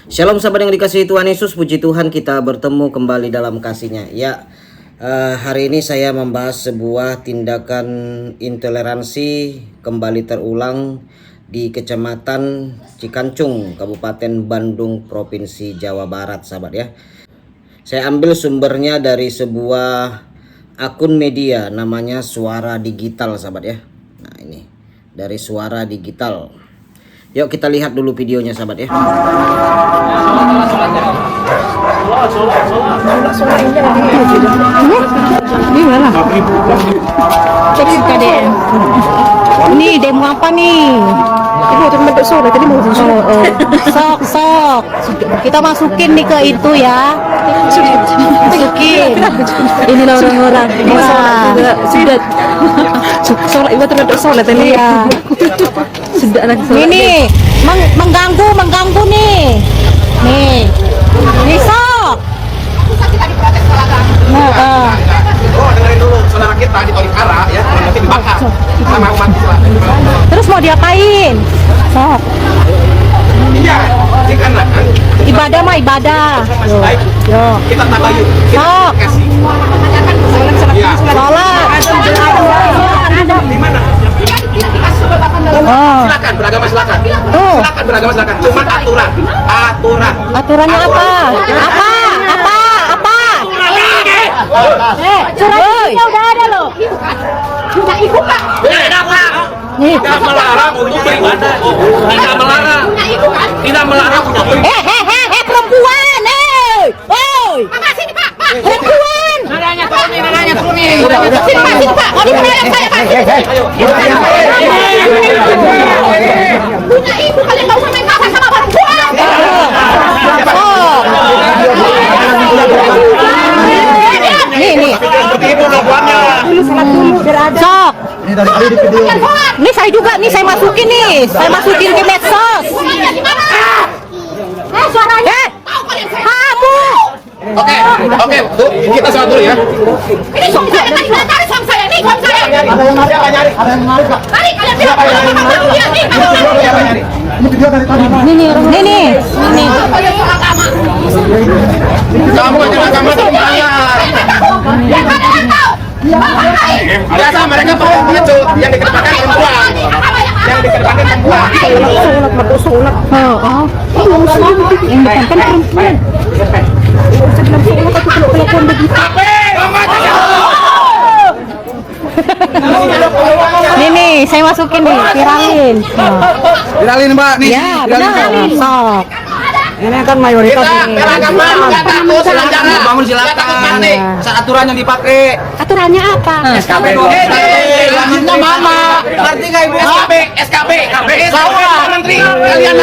Shalom sahabat yang dikasihi Tuhan Yesus, puji Tuhan kita bertemu kembali dalam kasih-Nya. Ya, hari ini saya membahas sebuah tindakan intoleransi kembali terulang di Kecamatan Cikancung, Kabupaten Bandung, Provinsi Jawa Barat, sahabat ya. Saya ambil sumbernya dari sebuah akun media namanya Suara Digital, sahabat ya. Nah, ini dari Suara Digital. Yuk kita lihat dulu videonya, sahabat ya. Ini mana? Cek KDM. Ini demo apa nih? Ibu tuh bentuk sholat tadi mau Sok. Kita masukin nih ke itu ya. Masukin. Ini loh orang-orang. sudah sholat ibu terbentuk sholat tadi Iya. sudah anak sholat. Ini mengganggu nih. Nih sok. Nah, Oh, dengerin dulu, saudara kita di Tolikara ya, nanti dibakar sama umat Islam. terus mau diapain? Sok. Iya, ini kan Ibadah mah ibadah. masih baik. Yo. Kita tabayun, kita Sok. kasih. Iya. Sholat. Di mana? Oh. Silakan beragama silakan. Tuh. Silakan beragama silakan. Cuma aturan. Aturannya apa? Apa? Suratnya udah ada loh. Nih. Tidak melarang untuk beribadah. Tidak melarang. Tidak melarang untuk beribadah. Perempuan, woi. Perempuan. Nadanya turun nih. Sini Pak. Mau dipegang saya Pak. Punya ibu kalian nggak usah main kasar sama perempuan. Oh. Nih. Ibu lakuannya. Sok. Ini saya juga nih, saya masukin nih. Saya masukin ke medsos. Suaranya. Kamu. Oke, tuh kita sholat dulu ya. Ini suami saya tadi cari suami saya. Nih suami saya. Ada yang nyari, Tadi kalian bilang Nih. Kamu aja agama biasa mereka pakai pengecut yang dikedepankan perempuan. Yang dikedepankan perempuan. Yang depan kan perempuan. Nih, saya masukin nih, viralin. Viralin Mbak nih. Ya, benar. Sok. Ini kan mayoritas Kita beragama nggak takut selanjutnya. Bangun silakan. Aturan yang dipakai. Aturannya apa? SKP. Lanjutnya mana? Ngerti nggak Ibu? SKP. Menteri. Kalian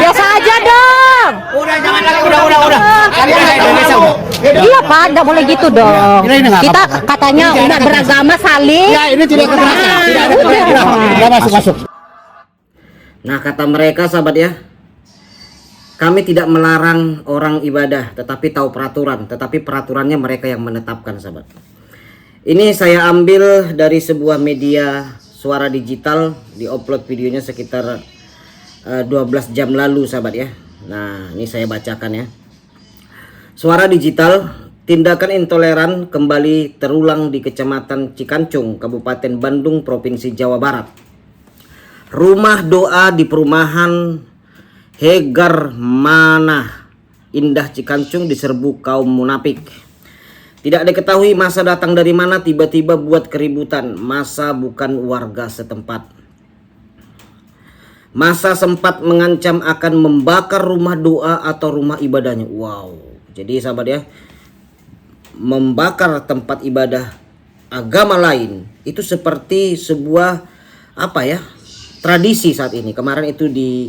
Biasa aja dong. Udah jangan lagi. Udah. Kalian nggak Indonesia. Iya Pak, nggak boleh gitu dong. Kita katanya udah beragama saling. Ya ini tidak kekerasan. Tidak ada kekerasan. Nggak masuk. Nah, kata mereka, sahabat ya, kami tidak melarang orang ibadah, tetapi tahu peraturan. Tetapi peraturannya mereka yang menetapkan, sahabat. Ini saya ambil dari sebuah media Suara Digital. Diupload videonya sekitar 12 jam lalu, sahabat ya. Nah, ini saya bacakan ya. Suara Digital, tindakan intoleran kembali terulang di Kecamatan Cikancung, Kabupaten Bandung, Provinsi Jawa Barat. Rumah doa di perumahan Hegar Manah Indah Cikancung diserbu kaum munafik. Tidak diketahui masa datang dari mana, tiba-tiba buat keributan. Masa bukan warga setempat. Masa sempat mengancam akan membakar rumah doa atau rumah ibadahnya. Wow. Jadi sahabat ya, membakar tempat ibadah agama lain itu seperti sebuah tradisi saat ini. Kemarin itu di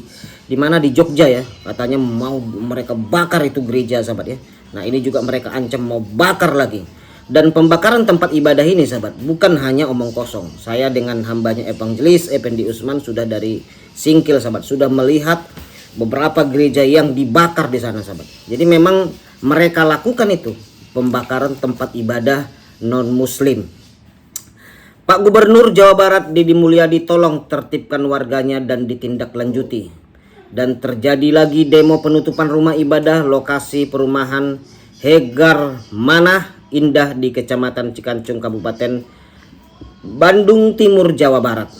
mana di Jogja ya, katanya mau mereka bakar itu gereja, sahabat ya. Nah, ini juga mereka ancam mau bakar lagi. Dan pembakaran tempat ibadah ini, sahabat, bukan hanya omong kosong. Saya dengan hambanya Evangelis Effendi Usman sudah dari Singkil, sahabat, sudah melihat beberapa gereja yang dibakar di sana, sahabat. Jadi memang mereka lakukan itu, pembakaran tempat ibadah non muslim. Pak Gubernur Jawa Barat Deddy Mulyadi tolong tertibkan warganya dan ditindaklanjuti. dan terjadi lagi demo penutupan rumah ibadah lokasi perumahan Hegar Manah Indah di Kecamatan Cikancung, Kabupaten Bandung Timur, Jawa Barat.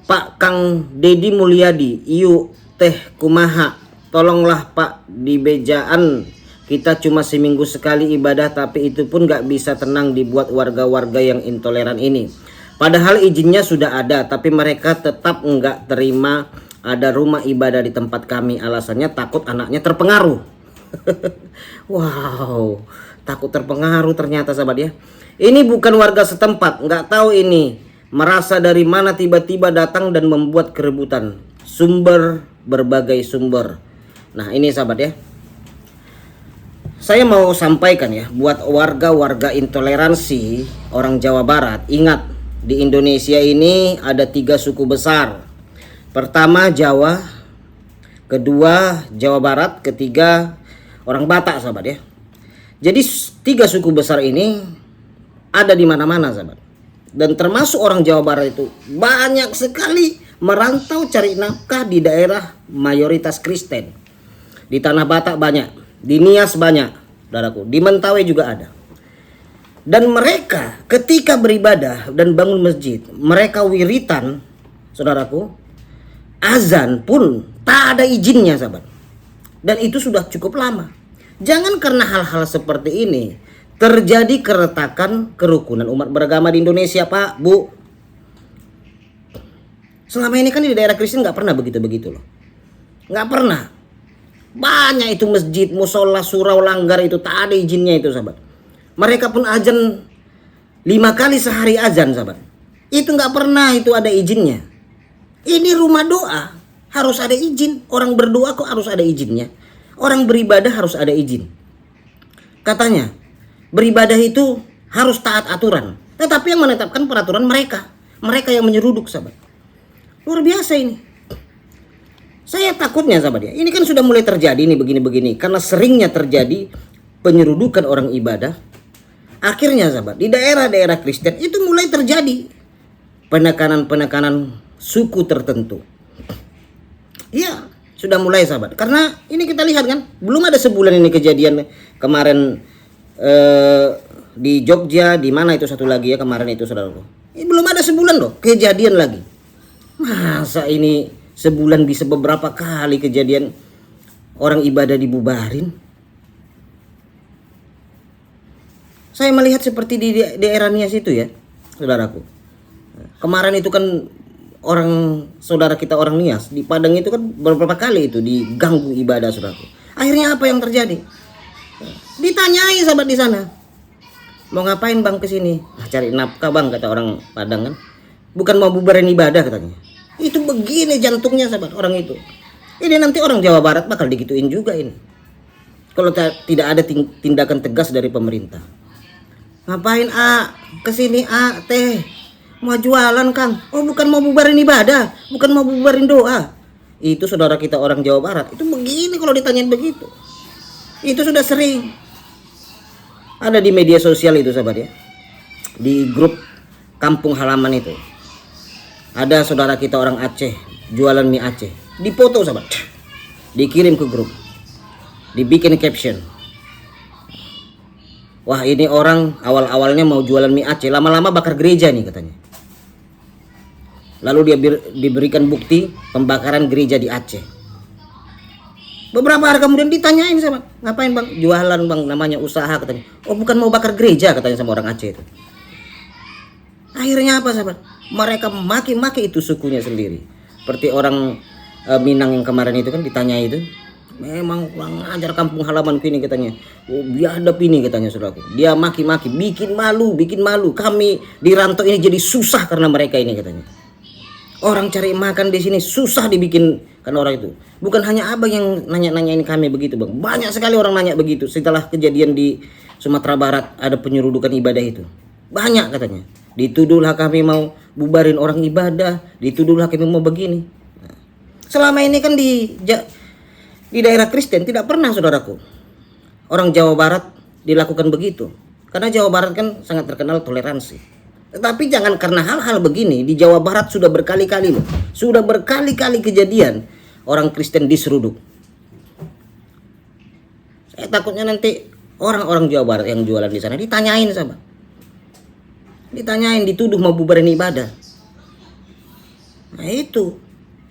Pak Kang Dedi Mulyadi, iyu teh kumaha, tolonglah Pak di bejaan, kita cuma seminggu sekali ibadah tapi itu pun gak bisa tenang dibuat warga-warga yang intoleran ini. Padahal izinnya sudah ada tapi mereka tetap nggak terima ada rumah ibadah di tempat kami. Alasannya takut anaknya terpengaruh. Wow, takut terpengaruh ternyata sahabat ya. Ini bukan warga setempat, nggak tahu ini merasa dari mana tiba-tiba datang dan membuat keributan. Sumber berbagai sumber. Nah ini sahabat ya, saya mau sampaikan ya buat warga-warga intoleransi orang Jawa Barat. Ingat, di Indonesia ini ada 3 suku besar. Pertama Jawa, kedua Jawa Barat, ketiga orang Batak sahabat ya. Jadi 3 suku besar ini ada di mana-mana sahabat. Dan termasuk orang Jawa Barat itu banyak sekali merantau cari nafkah di daerah mayoritas Kristen. Di Tanah Batak banyak, di Nias banyak, saudaraku, di Mentawai juga ada. Dan mereka ketika beribadah dan bangun masjid, mereka wiritan, saudaraku, azan pun tak ada izinnya sahabat. Dan itu sudah cukup lama. Jangan karena hal-hal seperti ini terjadi keretakan kerukunan umat beragama di Indonesia Pak, Bu. Selama ini kan di daerah Kristen gak pernah begitu-begitu loh. Gak pernah. Banyak itu masjid, musola, surau, langgar itu tak ada izinnya itu sahabat. Mereka pun azan 5 kali sehari azan sahabat. Itu nggak pernah itu ada izinnya. Ini rumah doa harus ada izin. Orang berdoa kok harus ada izinnya. Orang beribadah harus ada izin. Katanya beribadah itu harus taat aturan. Tetapi yang menetapkan peraturan mereka. Mereka yang menyeruduk sahabat. Luar biasa ini. Saya takutnya sahabat ya. Ini kan sudah mulai terjadi nih begini-begini. Karena seringnya terjadi penyerudukan orang ibadah. Akhirnya sahabat, di daerah-daerah Kristen itu mulai terjadi penekanan-penekanan suku tertentu. Iya, sudah mulai sahabat. Karena ini kita lihat kan, belum ada sebulan ini kejadian kemarin di Jogja, di mana itu satu lagi ya kemarin itu saudaraku. Ini belum ada sebulan loh kejadian lagi. Masa ini sebulan bisa beberapa kali kejadian orang ibadah dibubarin? Saya melihat seperti di daerah Nias itu ya, saudaraku. Kemarin itu kan orang saudara kita orang Nias di Padang itu kan beberapa kali itu diganggu ibadah saudaraku. Akhirnya apa yang terjadi? Ditanyai sahabat di sana. Mau ngapain bang kesini? Nah, cari nafkah bang kata orang Padang kan. Bukan mau bubarin ibadah katanya. Itu begini jantungnya sahabat orang itu. Ini nanti orang Jawa Barat bakal digituin juga ini. Kalau tidak ada tindakan tegas dari pemerintah. Ngapain kesini teh mau jualan Kang? Oh bukan mau bubarin ibadah, bukan mau bubarin doa. Itu saudara kita orang Jawa Barat itu begini kalau ditanyain begitu. Itu sudah sering ada di media sosial itu sahabat ya, di grup kampung halaman itu ada saudara kita orang Aceh jualan mie Aceh, dipoto sahabat, dikirim ke grup, dibikin caption. Wah ini orang awal-awalnya mau jualan mie Aceh, lama-lama bakar gereja nih katanya. Lalu dia diberikan bukti pembakaran gereja di Aceh. Beberapa hari kemudian ditanyain sama, ngapain bang? Jualan bang, namanya usaha katanya. Oh bukan mau bakar gereja katanya sama orang Aceh itu. Akhirnya apa sahabat? Mereka maki-maki itu sukunya sendiri. Seperti orang Minang yang kemarin itu kan ditanya itu. Memang kurang ajar kampung halamanku ini katanya. Oh, biadab ini katanya saudaraku. Dia maki-maki, bikin malu. Kami di rantau ini jadi susah karena mereka ini katanya. Orang cari makan di sini susah dibikin karena orang itu. Bukan hanya abang yang nanya-nanyain kami begitu bang. Banyak sekali orang nanya begitu setelah kejadian di Sumatera Barat ada penyerudukan ibadah itu. Banyak katanya. Dituduhlah kami mau bubarin orang ibadah. Dituduhlah kami mau begini. Nah, selama ini kan di daerah Kristen tidak pernah saudaraku orang Jawa Barat dilakukan begitu. Karena Jawa Barat kan sangat terkenal toleransi. Tetapi jangan karena hal-hal begini di Jawa Barat sudah berkali-kali loh. Sudah berkali-kali kejadian orang Kristen diseruduk. Saya takutnya nanti orang-orang Jawa Barat yang jualan di sana ditanyain sahabat. Ditanyain, dituduh mau bubarin ibadah. Nah itu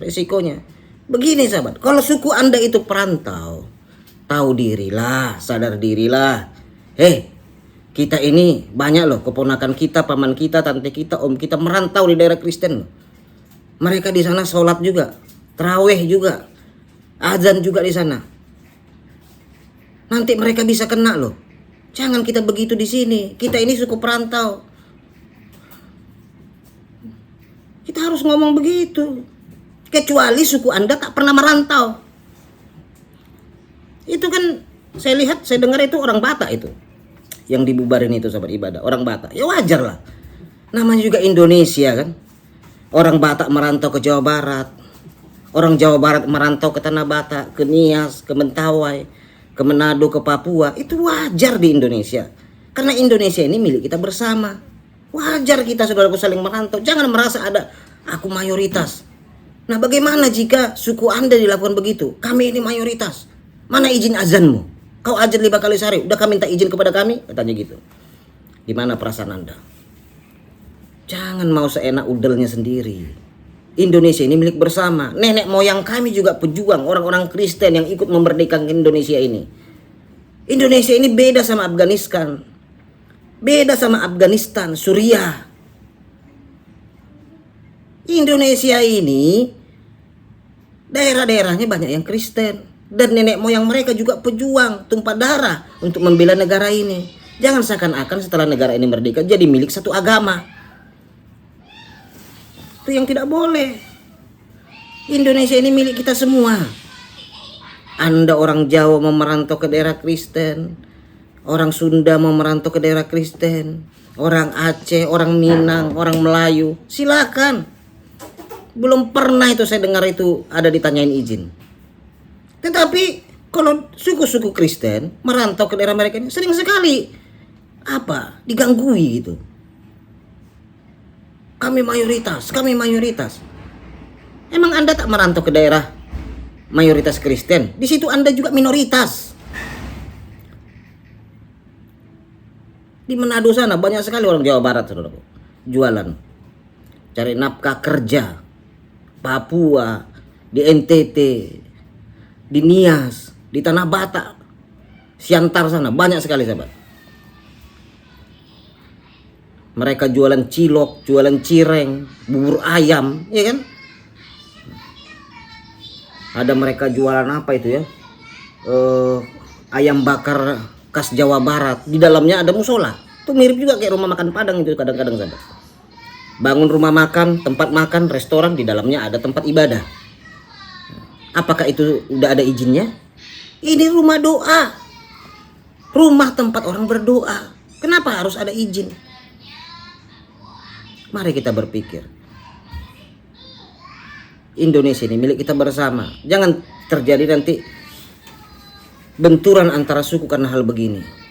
resikonya. Begini sahabat, kalau suku Anda itu perantau, tahu dirilah, sadar dirilah. Kita ini banyak loh keponakan kita, paman kita, tante kita, om kita merantau di daerah Kristen loh. Mereka di sana sholat juga, tarawih juga, azan juga di sana. Nanti mereka bisa kena loh. Jangan kita begitu di sini. Kita ini suku perantau. Kita harus ngomong begitu. Kecuali suku Anda tak pernah merantau. Itu kan saya lihat, saya dengar itu orang Batak itu. Yang dibubarin itu sahabat ibadah, orang Batak. Ya wajar lah. Namanya juga Indonesia kan. Orang Batak merantau ke Jawa Barat. Orang Jawa Barat merantau ke Tanah Batak, ke Nias, ke Mentawai, ke Manado, ke Papua. Itu wajar di Indonesia. Karena Indonesia ini milik kita bersama. Wajar kita saudaraku saling merantau. Jangan merasa ada aku mayoritas. Nah bagaimana jika suku Anda dilakukan begitu? Kami ini mayoritas. Mana izin azanmu? Kau azan 5 kali sehari, udah kau minta izin kepada kami? Katanya gitu. Gimana perasaan Anda? Jangan mau seenak udelnya sendiri. Indonesia ini milik bersama. Nenek moyang kami juga pejuang, orang-orang Kristen yang ikut memerdekakan Indonesia ini. Indonesia ini beda sama Afghanistan. Beda sama Afghanistan, Suriah. Indonesia ini daerah-daerahnya banyak yang Kristen. Dan nenek moyang mereka juga pejuang, tumpah darah untuk membela negara ini. Jangan seakan-akan setelah negara ini merdeka jadi milik satu agama. Itu yang tidak boleh. Indonesia ini milik kita semua. Anda orang Jawa mau merantau ke daerah Kristen, orang Sunda mau merantau ke daerah Kristen, orang Aceh, orang Minang, orang Melayu, silakan. Belum pernah itu saya dengar itu ada ditanyain izin. Tetapi kalau suku-suku Kristen merantau ke daerah mereka ini sering sekali diganggui gitu. Kami mayoritas. Emang Anda tak merantau ke daerah mayoritas Kristen? Di situ Anda juga minoritas. Di Manado sana banyak sekali orang Jawa Barat saudaraku. Jualan. Cari nafkah kerja. Papua, di NTT, di Nias, di Tanah Batak, Siantar sana banyak sekali sahabat. Mereka jualan cilok, jualan cireng, bubur ayam, ya kan? Ada mereka jualan apa itu ya? Ayam bakar khas Jawa Barat. Di dalamnya ada musola. Itu mirip juga kayak rumah makan Padang itu kadang-kadang sahabat. Bangun rumah makan, tempat makan, restoran, di dalamnya ada tempat ibadah. Apakah itu udah ada izinnya? Ini rumah doa. Rumah tempat orang berdoa. Kenapa harus ada izin? Mari kita berpikir. Indonesia ini milik kita bersama. Jangan terjadi nanti benturan antara suku karena hal begini.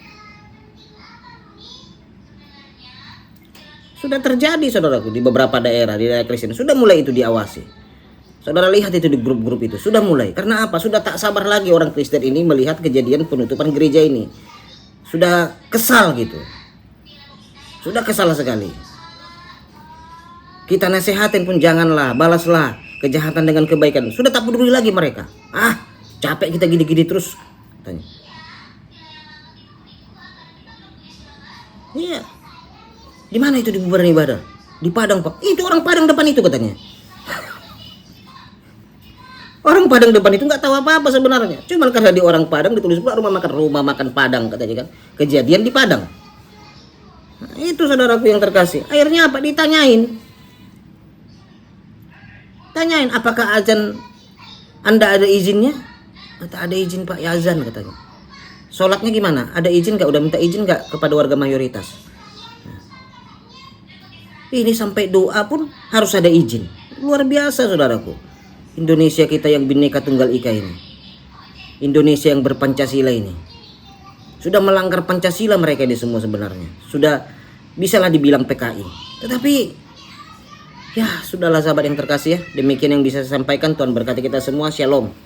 Sudah terjadi saudaraku di beberapa daerah, di daerah Kristen. Sudah mulai itu diawasi. Saudara lihat itu di grup-grup itu. Sudah mulai. Karena apa? Sudah tak sabar lagi orang Kristen ini melihat kejadian penutupan gereja ini. Sudah kesal gitu. Sudah kesal sekali. Kita nasihatin pun janganlah, balaslah kejahatan dengan kebaikan. Sudah tak peduli lagi mereka. Capek kita gini-gini terus. Tanya. Iya. Di mana itu dibubarin ibadah? Di Padang, Pak. Itu orang Padang depan itu katanya. Orang Padang depan itu nggak tahu apa-apa sebenarnya. Cuman karena di orang Padang ditulis pula rumah makan Padang katanya kan. Kejadian di Padang. Nah, itu saudaraku yang terkasih. Akhirnya apa? Ditanyain. Tanyain apakah azan Anda ada izinnya? Tak ada izin Pak, ya azan katanya. Sholatnya gimana? Ada izin nggak? Udah minta izin nggak kepada warga mayoritas? Ini sampai doa pun harus ada izin. Luar biasa saudaraku. Indonesia kita yang Bhinneka Tunggal Ika ini. Indonesia yang berpancasila ini. Sudah melanggar Pancasila mereka ini semua sebenarnya. Sudah bisalah dibilang PKI. Tetapi ya sudahlah sahabat yang terkasih ya, demikian yang bisa saya sampaikan. Tuhan berkati kita semua. Shalom.